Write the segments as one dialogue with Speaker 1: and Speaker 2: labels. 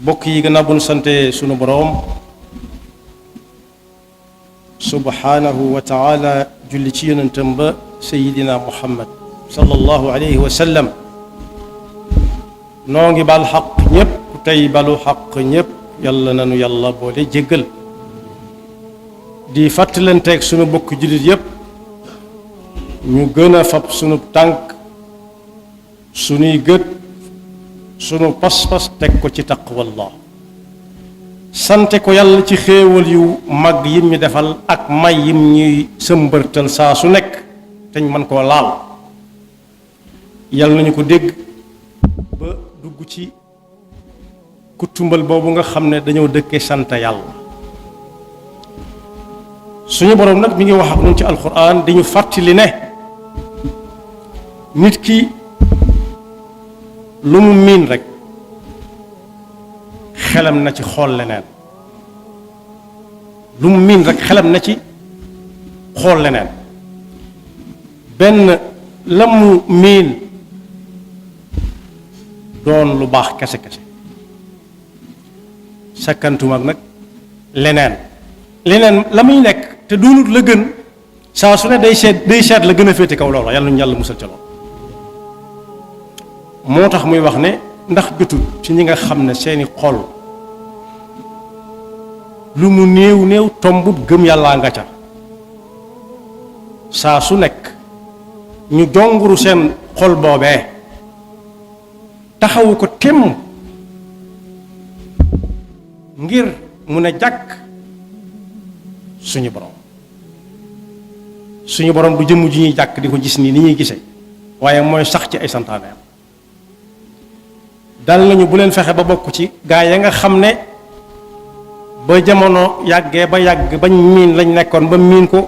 Speaker 1: bokk yi gannaaw bu nu sante sunu boroom subhanahu wa taala julli ci yonentam ba sayidina muhammad sallallahu alayhi wa sallam noo ngi bal xaq ñépp tey balu xaq ñépp yàlla nanu yàlla boole jéggal di fàttalanteeg sunu bokk jullit yépp ñu gën a fab sunu tànk sunuy gët sunu pas-pas teg ko ci taqwallah sante ko yàlla ci xéewal yu mag yim ñu defal ak may yim ñuy sëmbërtal saa su nekk te ñu mën koo laal yàlla nañu ko dégg ba dugg ci kutumbal boobu nga xam ne dañoo dëkkee sant yàlla suñu boroom nag mi ngi wax ak ñun ci alquran dañu fàttali ne nit ki lu mu miin rek xelam na ci xool leneen lu mu miin rek xelam na ci xool leneen benn la mu miin doon lu baax kese kese sakkantumaak nag leneen la muy nekk te doonut la gën saa su ne day seet la gën a féete kaw loola yàlla nañu yàlla musal ca lool moo tax muy wax ne ndax jotul ci ñi nga xam ne seeni xol lu mu néew néew tombut gëm yàllaa nga ca saa su nekk ñu jonguru seen xol boobee taxawu ko temm ngir mun a jàkk suñu borom du jëmm ji ñuy jàkk di ko gis nii ni ñuy gisee waaye mooy sax ci ay santaaneem dal nañu bu leen fexe ba bokk ci gaa ya nga xam ne ba jamono yàggee ba yàgg bañ miin lañ nekkoon ba miin ko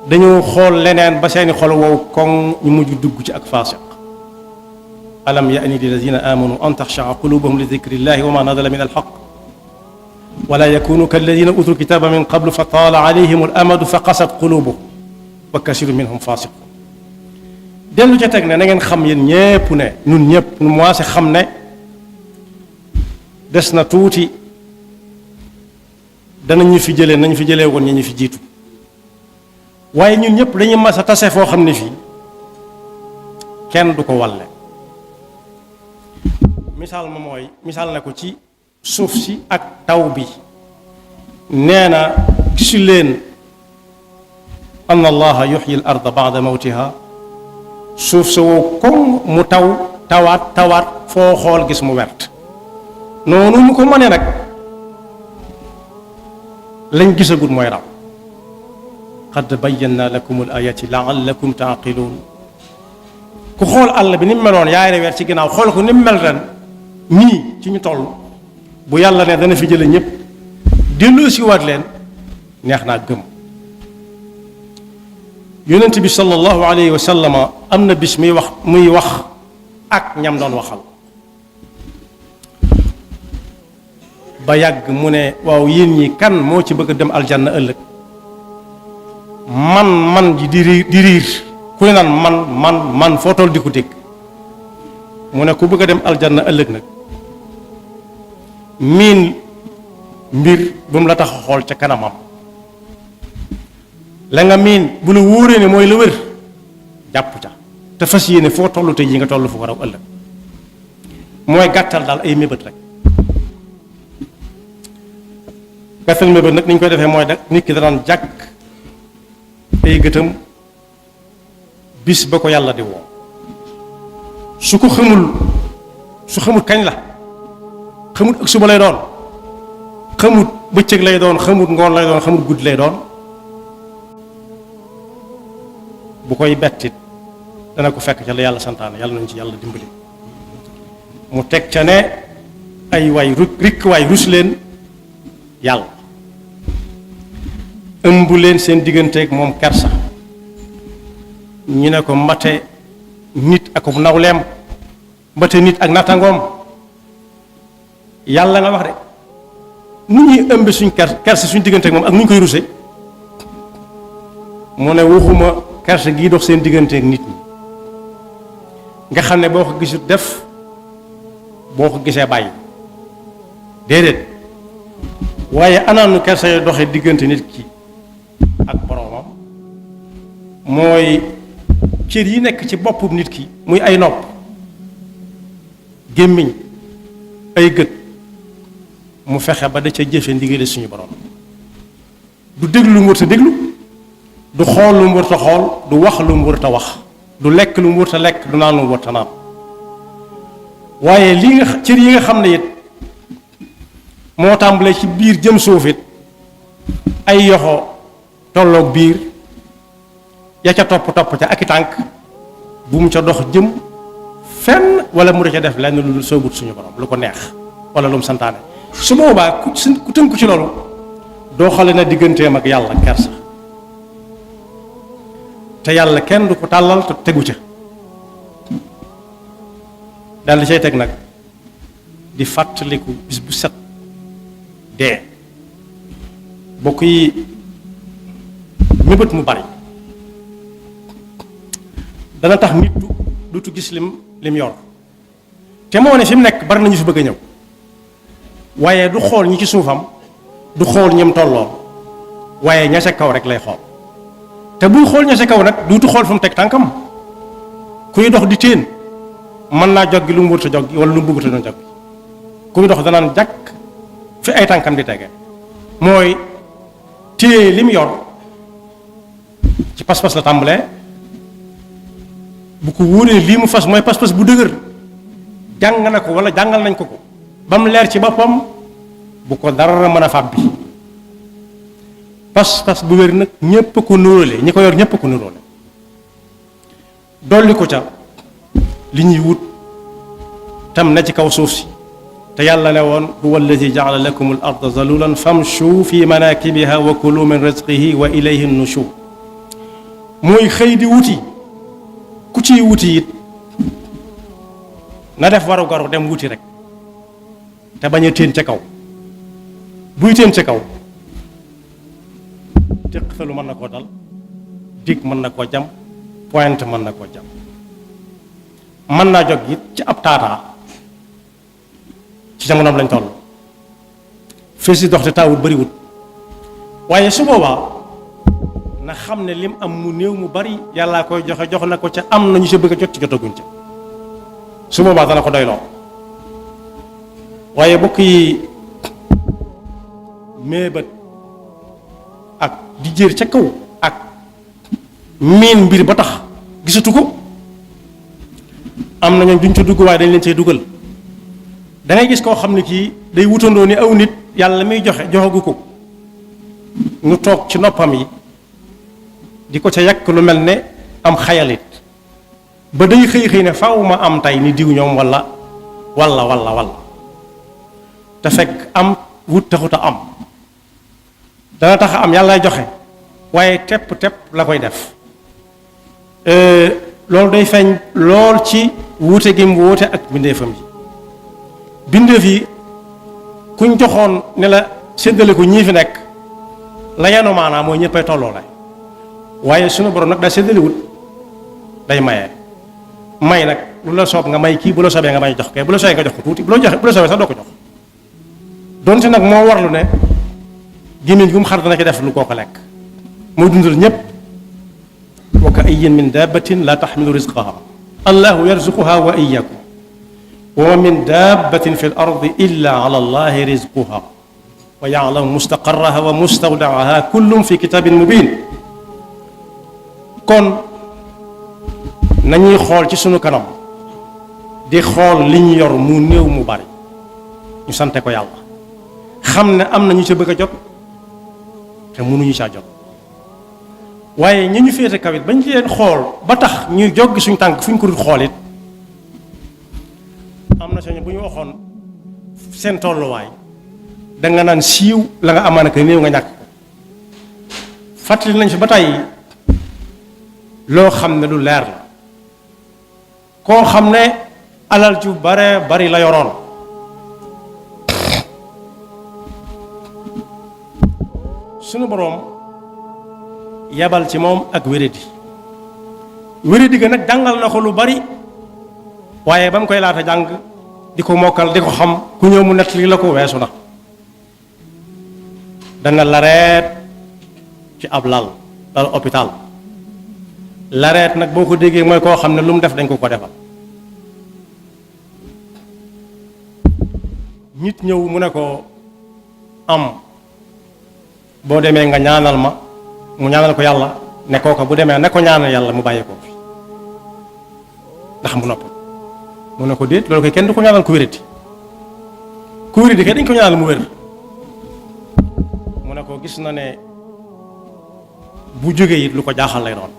Speaker 1: dañoo xool leneen ba seeni xol wow koŋ ñu mujj dugg ci ak faasiq alam ya'ni lilladina amanu an taxshaa qulubuhum li dikrillahi wa ma nazala min alxaq wala yakunu kalladina utul kitaba min qablu fa taala alayhim alamadu fa qasat qulubuhum wa kasiru minhum faasiqun dellu ca teg ne na ngeen xam yéen ñépp ne ñun ñépp ñu moise xam ne des na tuuti danañu fi jëlee nañu fi jëlee woon ñi ñu fi jiitu waaye ñun ñépp dañuy mas a tase foo xam ne fii kenn du ko walle misaal ma mooy misaal na ko ci suuf si ak taw bi nee na gisu leen anna allaha yuxyi al arda ba'da mawtiha suuf sa wow koŋ mu tawaat foo xool gis mu wert noonu mu ko mënee nag lañ gisagut mooy raw qad bayyana lakum al ayati la'allakum ta'qilun ku xool àll bi ni mu meloon yaari weer ci ginnaaw xool ko ni mu mel ren nii ci ñu toll bu yàlla ne dana fi jële ñépp delloo si waat leen neex naa gëm yonent bi sallallahu alayhi wa sallama am na bis muy wax ak ñam doon waxal ba yàgg mu ne waaw yéen ñi kan moo ci bëgg a dem aljanna ëllëg man ji di riir ku ne naan man foo toll di ko dégg mu ne ku bëgg a dem aljanna ëllëg nag miin mbir bu mu la tax a xool ca kanamam la nga miin bu la wóoree ne mooy la wér jàpp ca te fas yéene foo tollu tey yi nga toll fu ko raw ëllëg mooy gàttal daal ay mébét rek gàttal mébét nag ni ñu koy defee mooy nit ki danaan jàkk ay gëtam bis ba ko yàlla di woo su xamul kañ la xamut ak suba lay doon xamut bëccëg lay doon xamut ngoon lay doon xamut guddi lay doon bu koy bettit dana ko fekk ca la yàlla santaane yàlla nañu ci yàlla dimbali mu teg ca ne ay waay rikk waay rus leen yàlla ëmb leen seen digganteeg moom kersa ñu ne ko mbate nit ak nawleem mbate nit ak nattangoom yàlla nga wax de nu ñuy ëmb suñ kersa suñ digganteeg moom ak nu ñu koy ruse mu ne waxuma kersa gii dox seen digganteeg nit ñi nga xam ne boo ko gisut def boo ko gisee bàyyi déedéet waaye anaanu kersa yi doxe diggante nit ki ak boroomam mooy cër yi nekk ci boppu nit ki muy ay nopp gémmiñ ay gët mu fexe ba da ca jëfe ndigali suñu borom du déglu lu mu wër ta déglu du xool lu mu wër ta xool du wax lu mu wër ta wax du lekk lu mu wër ta lekk du naan lu mu wër ta naan waaye li nga cër yi nga xam ne it moo tàmbalee ci biir jëm suuf it ay yoxo tolloog biir ya ca topp ca ak i tànk bu mu ca dox jëm fenn wala mu da ca def lenn lu soobut suñu borom lu ko neex wala lu mu santaane su boobaa ku tënku ci loolu doo xale na digganteem ak yàlla kersa te yàlla kenn du ko tàllal te tegu ca daal di cay teg nag di fàttaliku bis bu set dee bokk yi mébét mu bari dana tax nit dutu gis lim yor te moo ne fi mu nekk bari nañu fi bëgg a ñëw waaye du xool ñi ci suufam du xool ñim tolloon waaye ña ca kaw rek lay xool te buy xool ña ca kaw nag duutu xool fu mu teg tànkam kuy dox di téen mën naa joggi lu mu wërta joggi wala lu mu bëgguta doon joggi kuy dox danaan jàkk fi ay tànkam di tege mooy téye lim yor ci pas-pas la tàmbalee bu ko wóoree lii mu fas mooy pas-pas bu dëgër jàng na ko wala jàngal nañ ko ba mu leer ci boppam bu ko dara mën a fàbbi pas-pas bu wér nag ñépp ko nuróole ñi ko yor ñépp ko nuróole dolli ko ca li ñuy wut tam na ci kaw suuf si te yàlla ne woon huwa alladi jaala lakum al arda zalulan famshu fi manakibiha wa kulu min rizqihi wa ilayhi nushur mooy xëy di wuti ku ciy wuti it na def waru garu dem wuti rek te bañ a téen ca kaw buy téen ca kaw téqtalu mën na koo dal dig mën na koo jam pointe mën na koo jam mën naa jog it ci ab taataa ci jamonoom lañ toll fii si dox te taawut bariwut waaye su boobaa na xam ne lim am mu néew mu bari yàllaa koy joxe jox na ko ca am na ñu sa bëgg a jot ci jotaguñ ca su boobaa dana ko doyloo waaye bokk yi méebat ak di jër ca kaw ak miin mbir ba tax gisatu ko am na ñoom duñ ca dugg waaye dañ leen cay dugal da ngay gis koo xam ne kii day wutandoo ni aw nit yàlla muy joxe joxagu ko ñu toog ci noppam yi di ko ca yàq lu mel ne am xayalit ba day xëy ne faaw ma am tey ni diw ñoom walla te fekk am wut taxut a am dana tax am yàllaay joxe waaye tepp la koy def loolu day feeñ lool ci wuute gi mu wuute ak bindeefam yi bindeef yi kuñ joxoon ne la séddale ko ñii fi nekk la yenu maanaam mooy ñëppay tolloo la waaye sunu borom nag daa séddalewut day maye may nag lu la soob nga may kii bu la soobee nga may jox kee bu la soobee nga jox ko tuuti bu la soobee sax doo ko jox donte nag moo warlu ne gémmiñ gu mu xar dana ci def lu koo ko lekk moo dundal ñépp wa ka ayyin min dabbatin la taxmilu rizqaha allahu yarzuquha wa iyyakum wa ma min dabbatin fi l ardi illa ala allahi rizquha wa ya'lamu mustaqarraha wa mustawdaaha kullum fi kitabin mubin kon nañuy xool ci sunu kanam di xool li ñu yor mu néew mu bari ñu sante ko yàlla xam ne am na ñu ca bëgg a jot te mënuñu caa jot waaye ñi ñu féete kaw it bañ leen xool ba tax ñuy joggi suñu tànk fu ñu ko dul xool it am na sañu bu ñu waxoon seen tolluwaay da nga naan siiw la nga amaan ak néew nga ñàkk ko fàttali nañ fi ba tey loo xam ne lu leer la koo xam ne alal ju bare bari la yoroon sunu boroom yabal ci moom ak wéradi ga nag jàngal na ko lu bari waaye ba mu koy laata jàng di ko mokkal di ko xam ku ñëw mu nett li la ko weesu na dana lareet ci ab lal hôpital. lareet nag boo ko déggee mooy koo xam ne lu mu def dañ ko defal. nit ñëw mu ne ko am boo demee nga ñaanal ma mu ñaanal ko yàlla ne kooka bu demee ne ko ñaanal yàlla mu bàyyi ko fi ndax mu nopp mu ne ko déet loolu koy kenn du ko ñaanal ku wérati ku wérati kay dañ ko ñaanal mu wér. mu ne ko gis na ne bu jógee it lu ko jaaxal lay doon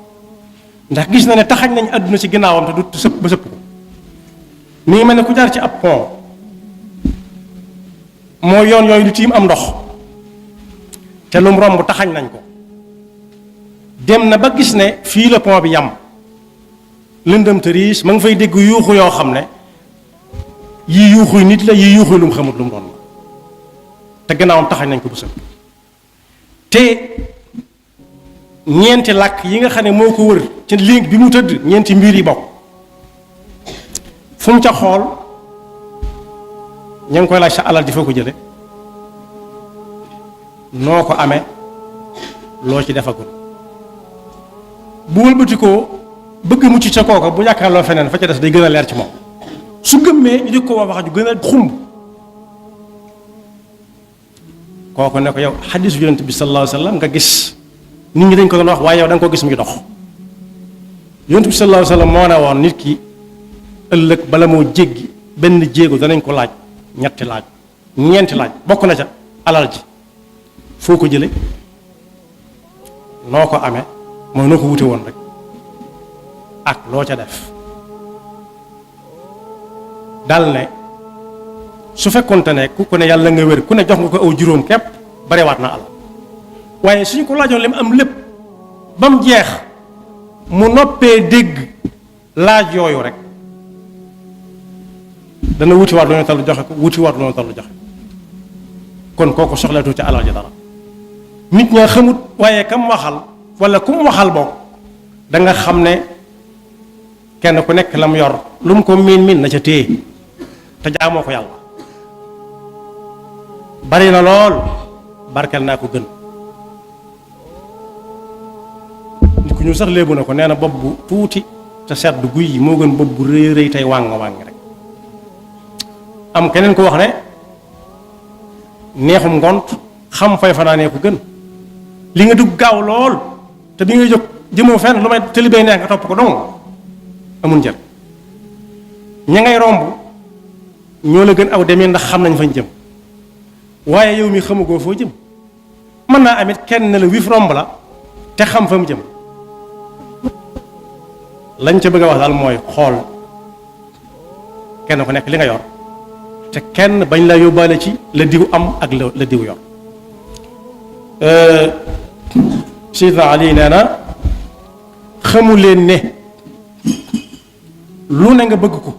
Speaker 1: ndax gis na ne taxañ nañ àdduna ci ginnaawam te du sëpp ba sëpp ko mi ngi mel ne ku jaar ci ab pont moo yoon yooyu du tiim am ndox te lum romb taxañ nañ ko dem na ba gis ne fii la pont bi yam lëndëm te riis ma nga fay dégg yuuxu yoo xam ne yii yuuxuy nit la yii yuuxuy lu mu xamut lu mu doon la te gannaawam taxañ nañ ko bu sëpp te ñeenti làkk yi nga xam ne moo ko wër ci ligne bi mu tëdd ñeenti mbir yi bokk fu mu ca xool ña ngi koy laaj sa alal ji foo ko jële noo ko amee loo ci defagul bu wëlbatikoo bëgg mucc ca kooka bu yaakaarloo feneen fa ca des day gën a leer ci moom su gëmmee ñu di ko wax ju gën a xumb kooku ne ko yow xadiisu yonent bi sallallahu alayhi wa sallam nga gis nit ñi dañ ko doon wax waaye yow da nga ko gis mu ngi dox yonent bi sallallahu alayhi wa sallam moo ne woon nit ki ëllëg bala moo jéggi benn jéego danañ ko laaj ñetti laaj ñeenti laaj bokk na ca alal ji foo ko jële noo ko amee mooy noo ko wute woon rek ak loo ca def dal ne su fekkonte ne ku ko ne yàlla nga wér ku ne jox nga ko aw juróom képp barewaat na alal waaye suñu ko laajoon li mu am lépp ba mu jeex mu noppee dégg laaj yooyu rek dana wutiwaat lu ñu tallu joxe ko wutiwaat lu ñu tallu joxe kon kooku soxleetu ca alal ji dara nit ñaa xamut waaye kam waxal wala ku mu waxal boog da nga xam ne kenn ku nekk la mu yor lu mu ko miin miin na ca téye te jaamoo ko yàlla bari na lool barkeel naa ko gën nit ku ñu sax léebu na ko nee na bopp bu tuuti te sedd guy yi moo gën bopp bu rëy rëy tey wàng wàng rek am keneen ko wax ne neexum ngont xam fay fanaanee ko gën li nga dugg gaaw lool te bi ngay jóg jëmoo fenn lu may tëli bay neex nga topp ko dong amul njëriñ ña ngay romb ñoo la gën aw demee ndax xam nañ fañ jëm waaye yow mi xamugoo foo jëm mën naa amit kenn ne la wif romb la te xam fa mu jëm lañ ca bëgg a wax daal mooy xool kenn ku nekk li nga yor te kenn bañ la yóbbaale ci la diw am ak la diw yor Seydina Ali nee na xamu leen ne lu ne nga bëgg ko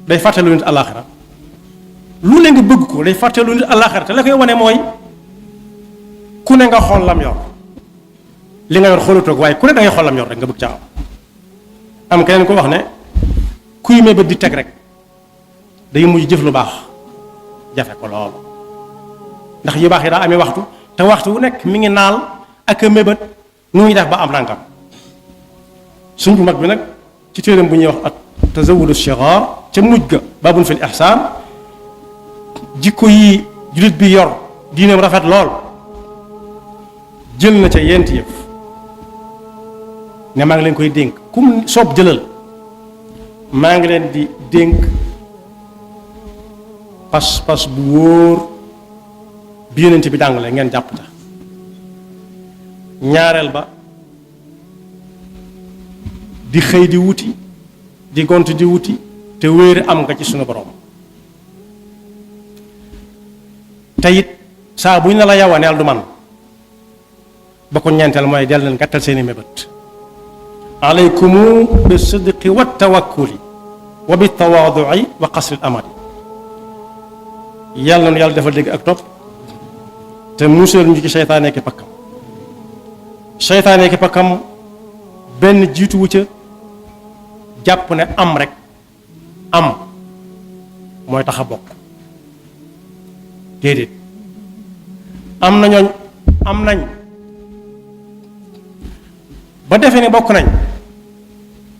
Speaker 1: day fàttelu nit àllaaxira lu ne nga bëgg ko day fàttelu nit àllaaxira te la koy wane mooy ku ne nga xool lam yor li nga yor xoolatoog waaye ku ne da ngay xool lam yor rek nga bëgg ca am keneen ko wax ne kuy mébét di teg rek day mujj jëf lu baax jafe ko lool ndax yu baax yi daa amee waxtu te waxtu wu nekk mi ngi naal ak a mébét nu ñuy def ba am nangam suñ bu mag bi nag ci téeram bu ñuy wax ak tazawudu shigar ca mujj ga babun fil ihsaan jikko yi jullit bi yor diineem rafet lool jël na ca yenti yëf ne maa ngi leen koy dénk kum soob jëlal maa ngi leen di dénk pas-pas bu wóor bi yonent bi jàngale ngeen jàpp ca ñaareel ba di xëy di wuti di gont di wuti te wéeri am nga ci sunu borom te it saa bu ñu ne la yow a neel du man ba ko ñeenteel mooy del leen gàttal seeni mébét alaykumu bi sidqi wa tawakkuli wa bi tawaadui wa qasril amali yàlla na yàlla defal dégg ak topp te musal ñu ci seytaane ki pakkam seytaane ki pakkam benn jiituwu ca jàpp ne am rek am mooy tax a bokk déedéet am na ñooñ am nañ ba defe ne bokk nañ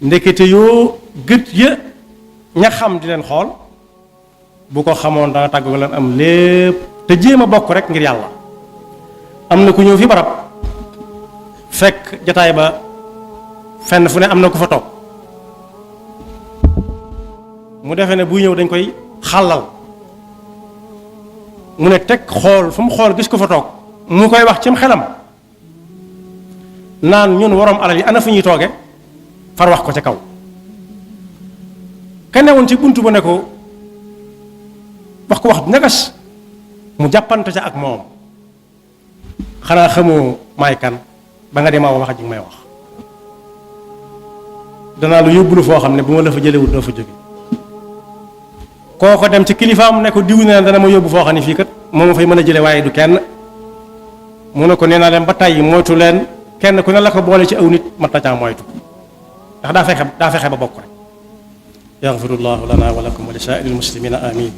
Speaker 1: ndekete yoo gët ya ña xam di leen xool bu ko xamoon dana tàggu leen am lépp te jéem a bokk rek ngir yàlla. am na ku ñëw fi barab fekk jataay ba fenn fu ne am na ku fa toog mu defe ne buy ñëw dañ koy xàllal mu ne teg xool fu mu xool gis ko fa toog mu koy wax cim xelam naan ñun waroom alal yi ana fu ñuy tooge far wax ko ca kaw ka newoon ci buntu ba ne ko wax ko wax ñagas mu jàppante ca ak moom xanaa xamoo maay kan ba nga demaa wax ji may wax danaa lu yóbbulu foo xam ne bu ma la fa jëlewut doo fa jóge kooko dem ci kilifaam ne ko diw ne dana ma yóbbu foo xam ne fii kat moo ma fay mën a jële waaye du kenn mu ne ko nee naa leen ba tàyyi moytu leen kenn ku ne la ko boole ci aw nit mat na caa moytu ndax daa fexe ba bokk rek yaxfirullahu lana wa lakum wa li saa'iril muslimina amin